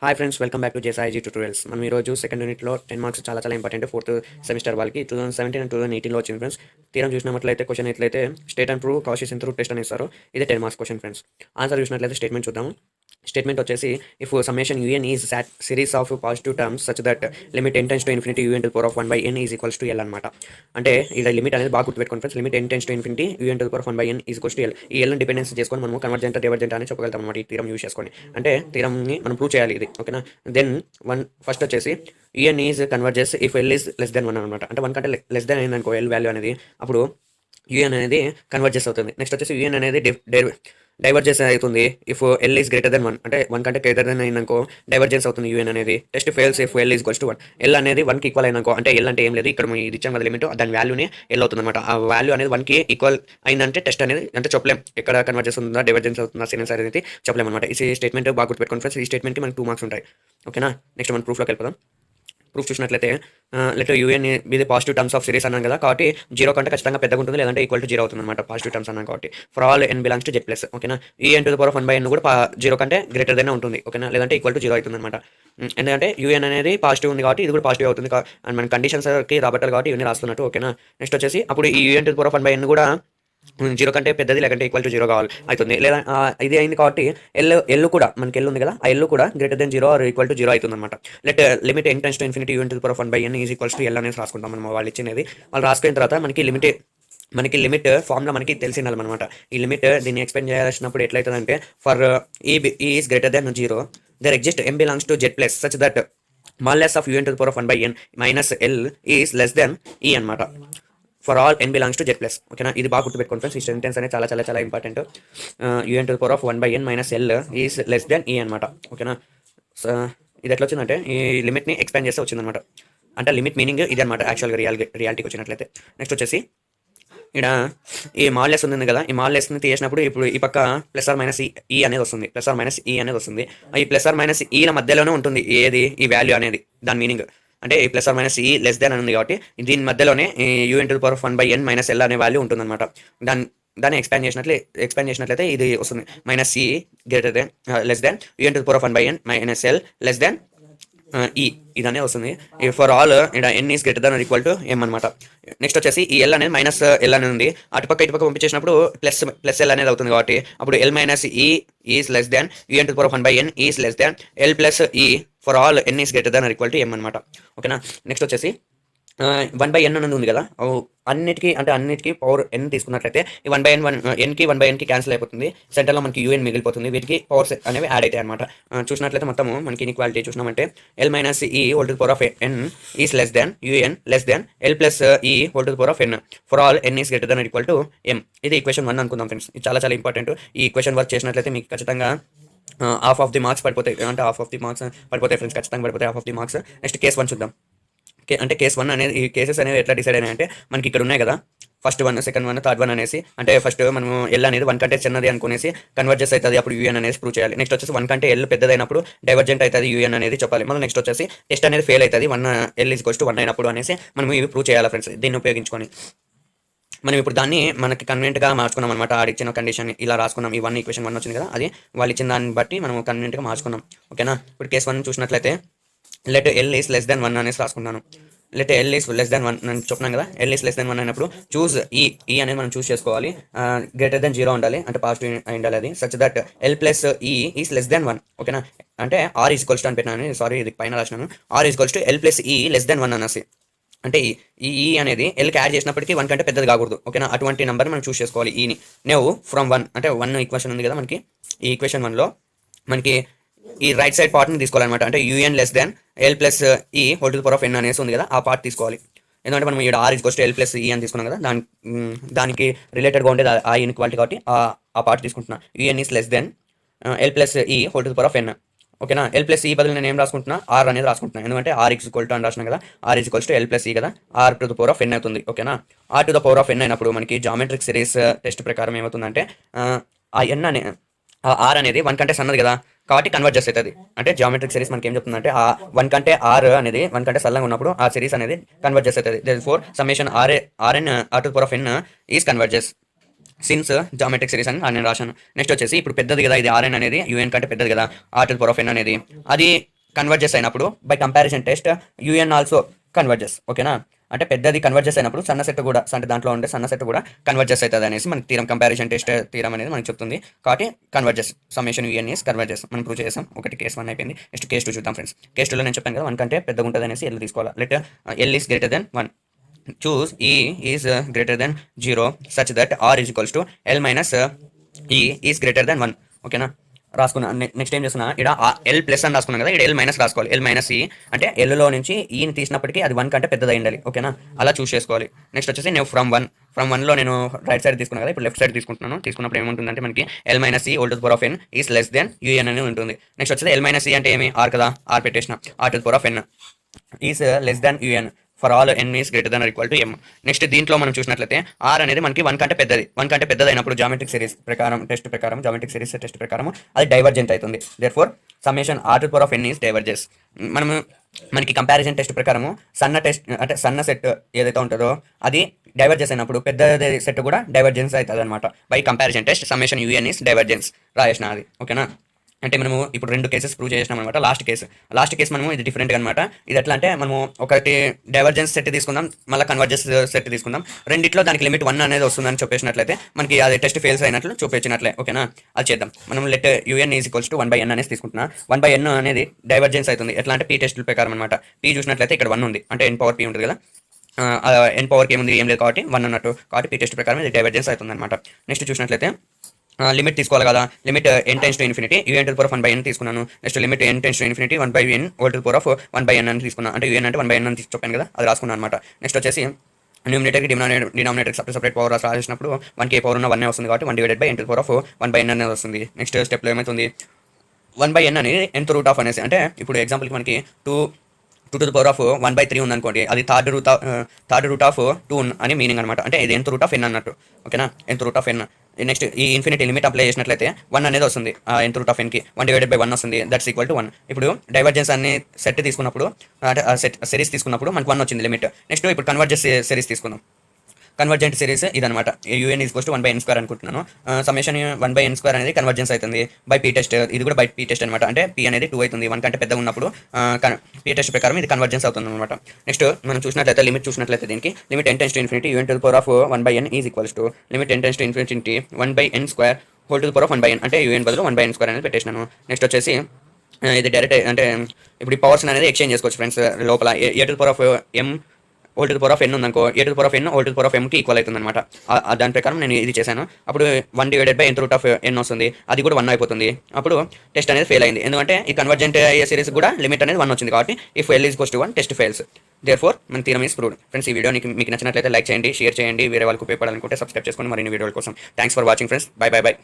Hi friends, welcome back to జేసాయిజీ tutorials. మనం ఈరోజు సెకండ్ యూనిట్లో 10 మార్క్స్ చాలా ఇంపార్టెంట్ ఫోర్త్ సెమిస్టర్ వాళ్ళకి 2017 అండ్ 2018లో వచ్చింది ఫ్రెండ్స్. తీరం చూసినట్లయితే క్వశ్చన్ ఎట్లయితే state and prove cautious interview test అని ఇస్తారు. ఇది 10 మార్క్స్ క్వశ్చన్ ఫ్రెండ్స్. ఆన్సర్ చూసినట్లయితే స్టేట్మెంట్ చూద్దాము. స్టేట్మెంట్ వచ్చేసి if summation UN is series of positive terms such that limit n tends to infinity u n to power of 1/n is equals to L అనమాట. అంటే ఇక్కడ limit అనేది బాగా గుర్తుపెట్టుకోండి friends. Limit n tends to infinity u n to power of 1/n is equals to L. ఈ ఎల్ని dependence చేసుకొని మనం convergent divergent అని చెప్పగలుగుతాం అనమాట. ఈ తీరం యూస్ చేసుకొని అంటే తీరంని మనం ప్రూవ్ చేయాలి ఇది, ఓకేనా. దెన్ ఫస్ట్ వచ్చేసి UN is converges if L is less than 1 అనమాట. అంటే 1 కంటే లెస్ దెన్ అయింది అనుకో ఎల్ వాల్యూ అనేది, అప్పుడు యూఎన్ అనేది కన్వర్జెస్ అవుతుంది. నెక్స్ట్ వచ్చేసి యూఎన్ అనేది డైవర్జెన్స్ అవుతుంది if L is greater then 1. అంటే 1 కంటే గ్రేటర్ దెన్ అయిందనుకో డైవర్జెన్స్ అవుతుంది యూఎన్ అనేది. Test fails if L is equals to 1. L అనేది 1కి ఈక్వల్ అయిననుకో, అంటే ఎల్ అంటే ఏం లేదు, ఇక్కడ ఇది ఇచ్చాం కదా లిమిట్, దాని వాల్యూని ఎల్ అవుతుంది అనమాట. ఆ వాల్యూ అనేది 1కి ఈక్వల్ అయిందంటే టెస్ట్ అనేది అంటే చెప్పలేం ఎక్కడ కన్వర్జెన్స్ అవుతుందా డైవర్జెన్స్ అవుతుందా సినెన్స్ అనేది చెప్పలేం అనమాట. ఈ స్టేట్మెంట్ బాగా గుర్తుపెట్టుకోండి ఫ్రెండ్స్. ఈ స్టేట్మెంట్కి మనకి 2 మార్క్స్ ఉంటాయి, ఓకేనా. నెక్స్ట్ మనం ప్రూఫ్లోకి వెళ్ళిపోదాం. ప్రూఫ్ చూసినట్లయితే లెట్ యూఎన్ ఇది పాజిటివ్ టర్మ్స్ ఆఫ్ సిరీస్ అన్నాం కదా, కాబట్టి 0 కంటే ఖచ్చితంగా పెద్దగా ఉంటుంది, లేదంటే ఈక్వల్ టు 0 అవుతుంది అనమాట. పాజిటివ్ టర్మ్స్ అన్నాం కాబట్టి for all n belongs to z+, ఓకేనా. UN to the power of 1/n కూడా 0 కంటే గ్రేటర్ దెన్ ఉంటుంది, ఓకేనా, లేదంటే ఈక్వల్ టు 0 అవుతుంది అనమాట. ఎందుకంటే యూఎన్ అనేది పాజిటివ్ ఉంది కాబట్టి ఇది కూడా పాజిటివ్ అవుతుంది. అండ్ మన కండిషన్స్కి రాబట్టాలి కాబట్టి ఇవన్నీ రాస్తున్నట్టు, ఓకేనా. నెక్స్ట్ వచ్చేసి అప్పుడు ఈ UN to the power of 1/n కూడా 0 కంటే పెద్దది లేకంటే ఈక్వల్ టు 0 కావాలి అవుతుంది, లేదా ఇది అయింది కాబట్టి ఎల్ కూడా మనకి ఎల్ ఉంది కదా, ఆ ఎల్ కూడా greater than 0 or equal to 0 అవుతుంది అనమాట. Let limit n tends to infinity u n to the power of 1/n is equals to L అనేసి రాసుకుంటాం మనం. వాళ్ళు ఇచ్చినది వాళ్ళు రాసుకున్న తర్వాత మనకి లిమిట్ ఫార్ములా మనకి తెలిసిండాలన్నమాట. ఈ లిమిట్ దీన్ని ఎక్స్ప్లెయిన్ చేయాల్సినప్పుడు ఎట్లయితుందంటే for E is greater than 0 there exist m belongs to z+ such that modulus of UN to the power of 1/n minus L is less than E అనమాట. For all n belongs to z+, ఓకేనా. ఇది బాగా గుర్తుపెట్టుకోండి friends. ఈ sentence అనేది చాలా important. UN to the power of 1/n minus L is less than E అనమాట, ఓకేనా. ఇది ఎట్లా వచ్చిందంటే ఈ లిమిట్ని ఎక్స్పాండ్ చేస్తే వచ్చిందనమాట. అంటే లిమిట్ మీనింగ్ ఇది అనమాట యాక్చువల్గా రియాలిటీకి వచ్చినట్లయితే. నెక్స్ట్ వచ్చేసి ఇక్కడ ఈ మాల్లెస్ ఉంది కదా, ఈ మాల్లెస్ని తీసినప్పుడు ఇప్పుడు ఈ పక్క ప్లస్ ఆర్ మైనస్ ఈ అనేది వస్తుంది, ప్లస్ ఆర్ మైనస్ ఈ అనేది వస్తుంది. ఈ ప్లస్ ఆర్ మైనస్ ఈల మధ్యలోనే ఉంటుంది ఏది ఈ వాల్యూ అనేది, దాని మీనింగ్ అంటే ఈ ప్లస్ ఆర్ మైనస్ ఈ లెస్ దెన్ అని ఉంది కాబట్టి దీని మధ్యలోనే UN to the power of 1/n minus L అనే వాల్యూ ఉంటుందన్నమాట. దాన్ని ఎక్స్పాండ్ చేసినట్లయితే ఇది వస్తుంది మైనస్ ఈ greater than less than UN to the power of 1/n minus L less than ఈ ఇదనే వస్తుంది. ఫర్ ఆల్ ఇక్కడ n is greater than equal to m అనమాట. నెక్స్ట్ వచ్చేసి ఈ ఎల్ అనేది మైనస్ ఎల్ అనేది ఉంది, అటుపక్క ఇటుపక్క పంపించేసినప్పుడు ప్లస్ ఎల్ అనేది అవుతుంది కాబట్టి అప్పుడు L minus E is less than UN to the power of 1/n is less than L plus E for all n is greater than equal to m అనమాట, ఓకేనా. నెక్స్ట్ వచ్చేసి 1/n అనేది ఉంది కదా, అన్నిటికీ పవర్ n తీసుకున్నట్లయితే ఈ 1/n కి క్యాన్సిల్ అయిపోతుంది. సెంటర్లో మనకి యూఎన్ మిగిలిపోతుంది, వీటికి పవర్స్ అనేవి యాడ్ అవుతాయి అనమాట. చూసినట్లయితే మొత్తము మనకి ఇన్ఈక్వాలిటీ చూసినామంటే ఎల్ మైనస్ ఈ whole to the power of n is less than UN less than L plus E whole to the power of n for all n is greater than equal to m. ఇది equation 1 అనుకుందాం friends. ఇది చాలా important. ఈ equation work చేసినట్లయితే మీకు ఖచ్చితంగా half of the marks పడిపోతాయి, అంటే హాఫ్ ఆఫ్ ది మార్క్స్ పడిపోతాయి ఫ్రెండ్స్, ఖచ్చితంగా పడిపోతాయి half of the marks. Next case 1 చూద్దాం. అంటే కేస్ 1 అనేది ఈ కేసెస్ అనేవి ఎట్లా డిసైడ్ అయినాయంటే మనకి ఇక్కడ ఉన్నాయి కదా, ఫస్ట్ 1, సెకండ్ 1, థర్డ్ 1 అనేసి, అంటే ఫస్ట్ మనము ఎల్ అనేది 1 కంటే చిన్నది అనుకునేసి కన్వర్జెస్ అవుతుంది, అప్పుడు యూఎన్ అనేది ప్రూవ్ చేయాలి. నెక్స్ట్ వచ్చేసి 1 కంటే ఎల్ పెద్దదైనప్పుడు డైవర్జెంట్ అవుతుంది యూఎన్ అనేది చెప్పాలి. మనం నెక్స్ట్ వచ్చేసి టెస్ట్ అనేది ఫెయిల్ అవుతుంది 1 ఎల్ ఈజ్ ఈక్వల్స్ టు 1 అయినప్పుడు అనేసి మనం ఇవి ప్రూవ్ చేయాలి ఫ్రెండ్స్. దీన్ని ఉపయోగించుకొని మనం ఇప్పుడు దాన్ని మనకి కన్వీనియంట్గా మార్చుకున్నాం అనమాట. ఆడిచ్చిన కండిషన్ ఇలా రాసుకున్నాం. ఈ 1 ఈక్వేషన్ 1 వచ్చింది కదా, అది వాళ్ళు ఇచ్చిన దాన్ని బట్టి మనం కన్వీనియంట్గా మార్చుకున్నాం, ఓకేనా. ఇప్పుడు కేస్ 1 చూసినట్లయితే let L is less than 1 అనేసి రాసుకున్నాను. Let L is less than 1 అని చెప్పినాం కదా, ఎల్ ఈస్ లెస్ దెన్ 1 అయినప్పుడు చూస్ ఈ అనేది మనం చూస్ చేసుకోవాలి. గ్రేటర్ దెన్ 0 ఉండాలి, అంటే పాజిటివ్ అయి ఉండాలి అది. సచ్ దట్ ఎల్ ప్లస్ ఈ ఈస్ లెస్ దెన్ 1, ఓకేనా. అంటే ఆర్ ఈజ్ ఈక్వల్స్ టు అని పెట్టినాను, సారీ ఇది పైన రాసినాను. R is equals to L plus E less than 1 అనేసి. అంటే ఈ అనేది ఎల్కి యాడ్ చేసినప్పటికీ 1 కంటే పెద్దది కాకూడదు, ఓకేనా. అటువంటి నెంబర్ మనం చూస్ చేసుకోవాలి ఈని. నెవ్ ఫ్రమ్ 1 అంటే 1 ఈక్వేషన్ ఉంది కదా మనకి, ఈ ఈక్వేషన్ 1లో మనకి ఈ రైట్ సైడ్ పార్ట్ని తీసుకోవాలన్నమాట. అంటే UN less than L plus E whole to the power of n అనేసి ఉంది కదా, ఆ పార్ట్ తీసుకోవాలి. ఎందుకంటే మనం ఇక్కడ r is equals to L plus e అని తీసుకున్నాం కదా, దానికి రిలేటెడ్గా ఉండేది ఆ ఇన్ఈక్వాలిటీ కాబట్టి ఆ పార్ట్ తీసుకుంటున్నా. UN is less than L plus E whole to the power of n, ఓకేనా. ఎల్ ప్లస్ ఈ బదులు నేను ఏం రాసుకుంటున్నా, ఆర్ అనేది రాసుకుంటున్నాను. ఎందుకంటే ఆర్ ఈజ్ ఈక్వల్ టు అని రాసినా కదా, r is equals to L plus e కదా, r to the power of n అవుతుంది, ఓకేనా. R to the power of n అయినప్పుడు మనకి జామెట్రిక్ సిరీస్ టెస్ట్ ప్రకారం ఏమవుతుందంటే ఆ n అనే ఆర్ అనేది 1 కంటే సన్నది కదా, కాబట్టి కన్వర్ట్ చేస్తుంది. అంటే జామెట్రిక్ సిరీస్ మనకి ఏం చెప్తుందంటే ఆ 1 కంటే ఆర్ అనేది 1 కంటే సల్లంగా ఉన్నప్పుడు ఆ సిరీస్ అనేది కన్వర్ట్ చేస్తుంది. Therefore summation r n r to the power of n is converges since geometric series అని నేను రాశాను. నెక్స్ట్ వచ్చేసి ఇప్పుడు పెద్దది కదా ఇది ఆర్ఎన్ అనేది యూఎన్ కంటే పెద్దది కదా, r to the power of n అనేది, అది కన్వర్జెస్ అయినప్పుడు by comparison test u n also converges. ఓకేనా, అంటే పెద్దది కన్వర్జెస్ అయినప్పుడు సన్న సెట్ కూడా, అంటే దాంట్లో ఉండే సన్న సెట్ కూడా కన్వర్జెస్ అవుతుంది అనేసి మనకి థీరం, కంపారిజన్ టెస్ట్ థీరం అనేది మనకి చెప్తుంది. కాబట్టి converges summation UN is converges మనం ప్రూవ్ చేసాం. ఒకటి కేస్ 1 అయిపోయింది. నెక్స్ట్ కేస్ 2 చూద్దాం ఫ్రెండ్స్. కేస్ 2లో నేను చెప్పాను కదా 1 కంటే పెద్దగా ఉంటుంది అనేసి ఎల్ తీసుకోవాలి. Let L is greater then 1. choose E is greater than 0 such that R is equals to L minus E is greater than 1. ఓకేనా, రాసుకున్నా. నెక్స్ట్ ఏం చేస్తున్నా, ఇక్కడ ఎల్ ప్లస్ అని రాసుకున్నాం కదా, ఇక్కడ ఎల్ మైనస్ రాసుకోవాలి. ఎల్ మైనస్ ఈ అంటే ఎల్లో నుంచి ఈని తీసినప్పటికీ అది 1 కంటే పెద్దది ఉండాలి. ఓకేనా, అలా చూస్ చేసుకోవాలి. నెక్స్ట్ వచ్చేసి నేను ఫ్రమ్ 1లో నేను రైట్ సైడ్ తీసుకున్నాను కదా, ఇప్పుడు లెఫ్ట్ సైడ్ తీసుకుంటున్నాను. తీసుకున్నప్పుడు ఏముంటుందంటే మనకి ఎల్ మైనస్ ఈ whole to the power of n is less than u n అని ఉంటుంది. నెక్స్ట్ వచ్చేసి ఎల్ మైనస్ ఈ అంటే ఏమి, ఆర్ కదా, ఆర్ పెట్టేసిన, r to the power of n is less than u n for all n is greater than or equal to m. Next దీంట్లో మనం చూసినట్లయితే ఆర్ అనేది మనకి 1 కంటే పెద్దది. 1 కంటే పెద్దదైనప్పుడు జామెట్రిక్ సిరీస్ ప్రకారం జామెట్రిక్ సిరీస్ టెస్ట్ ప్రకారం అది డైవర్జెంట్ అవుతుంది. Therefore summation r to power of n is diverges. మనకి కంపారిజన్ టెస్ట్ ప్రకారము సన్న సెట్ ఏదైతే ఉంటుందో అది డైవర్జెన్స్ అయినప్పుడు పెద్ద సెట్ కూడా డైవర్జెన్స్ అవుతుంది అనమాట. By comparison test summation UN is divergence రాయేసిన అది. ఓకేనా, అంటే మనము ఇప్పుడు 2 కేసెస్ ప్రూవ్ చేసినాం అనమాట. లాస్ట్ కేసు మనము ఇది డిఫరెంట్ అనమాట. ఇది ఎట్లా అంటే మనము ఒకటి డైవర్జెన్స్ సెట్ తీసుకుందాం, మళ్ళీ కన్వర్జెన్స్ సెట్ తీసుకుందాం. రెండిట్లో దానికి లిమిట్ 1 అనేది వస్తుందని చెప్పేసినట్లయితే మనకి అది టెస్ట్ ఫెయిల్స్ అయినట్లు చూపించినట్లే. ఓకేనా, అది చేద్దాం. మనం let UN is equals to 1/n అనేసి తీసుకుంటున్నా. 1/n అనేది డైవర్జెన్స్ అవుతుంది. ఎట్లా అంటే పీ టెస్టుల ప్రకారం అనమాట. పీ చూసినట్లయితే ఇక్కడ 1 ఉంది, అంటే n పవర్ p ఉంటుంది కదా, n పవర్కి ఏముంది, ఏం లేదు కాబట్టి 1 అన్నట్టు. కాబట్టి పీ టెస్ట్ ప్రకారం ఇది డైవర్జెన్స్ అవుతుంది అనమాట. నెక్స్ట్ చూసినట్లయితే లిమిట్ తీసుకోవాలి కదా, limit n tends to infinity u n to the power of 1/n తీసుకున్నాను. Next limit n tends to infinity 1/n whole to the power of 1/n అని తీసుకున్నాను. అంటే యూఎన్ అంటే 1/n అని చెప్పాను కదా, అది రాసుకున్నాను అనమాట. నెక్స్ట్ వచ్చేసి న్యూమినేటర్కి డినామినేటర్కి సపరేట్ పవర్ రాసినప్పుడు 1కి ఏ పవర్ ఉన్న 1 వస్తుంది కాబట్టి 1/n to the power of 1/n అనేది వస్తుంది. నెక్స్ట్ స్టెప్లో ఏమవుతుంది, 1/n అనేది nth రూట్ ఆఫ్ అనేసి, అంటే ఇప్పుడు ఎగ్జాంపుల్కి మనకి 2 టు ది పవర్ ఆఫ్ 1/3 ఉందనుకోండి, అది థర్డ్ రూట్ ఆఫ్ 2 అని మీనింగ్ అనమాట. అంటే ఇది nth రూట్ ఆఫ్ n అన్నట్టు. ఓకేనా, nth root of n. Next ఈ ఇన్ఫినిటీ లిమిట్ అప్లై చేసినట్లయితే 1 అనేది వస్తుంది. nth రూట్ ఆఫ్ n కి 1/1 వస్తుంది. That's equal to 1. ఇప్పుడు డైవర్జెన్స్ అన్ని సెట్ తీసుకున్నప్పుడు, అంటే సిరీస్ తీసుకున్నప్పుడు మనకు 1 వచ్చింది లిమిట్. నెక్స్ట్ ఇప్పుడు కన్వర్జెన్స్ సిరీస్ తీసుకుందాం. కన్వర్జెంట్ సిరీస్ ఇదనమాట. యూఎన్ ఈజ్ టు 1/n² అనుకుంటున్నాను. సమ్మేషన్ 1/n² అనేది కన్వర్జెన్స్ అవుతుంది బై పీ టెస్ట్. ఇది కూడా బై పీ టెస్ట్ అనమాట. అంటే పీ అనేది 2 అవుతుంది. 1 కంటే పెద్దగా ఉన్నప్పుడు పీ టెస్ట్ ప్రకారం ఇది కన్వర్జెన్స్ అవుతుంది అనమాట. నెక్స్ట్ మనం చూసినట్లయితే లిమిట్ చూసినట్లయితే దీనికి limit n tends to infinity u n to the power of 1/n is equals to limit n tends to infinity 1/n² whole to the power of 1/n, అంటే UN బదులు 1/n² అనేది పెట్టేసినాను. Next వచ్చేసి ఇది direct, అంటే ఇప్పుడు ఈ పవర్స్ అనేది exchange చేసుకోవచ్చు ఫ్రెండ్స్. లోపల A to the power of m whole to the power of n ఉందనుకో, A to the power of n whole to the power of mకి ఈక్వల్ అవుతుంది అనమాట. దాని ప్రకారం నేను ఇది చేశాను. అప్పుడు 1/nth రూట్ ఆఫ్ n వస్తుంది, అది కూడా 1 అయిపోతుంది. అప్పుడు టెస్ట్ అనేది ఫెయిల్ అయింది, ఎందుకంటే ఈ కన్వర్జెంట్ అయ్యే సిరీస్ కూడా లిమిట్ అనేది 1 వచ్చింది. కాబట్టి if l is equals to 1 test fails. Therefore మన థీరం ఈజ్ ప్రూవ్డ్. ఫ్రెండ్స్, ఈ వీడియో మీకు నచ్చినట్లయితే లైక్ చేయండి, షేర్ చేయండి, వేరే వాళ్ళకి ఉపయోగపడాలనుకుంటే సబ్స్క్రైబ్ చేసుకోండి మరిన్ని వీడియోల కోసం. Thanks for watching friends. By.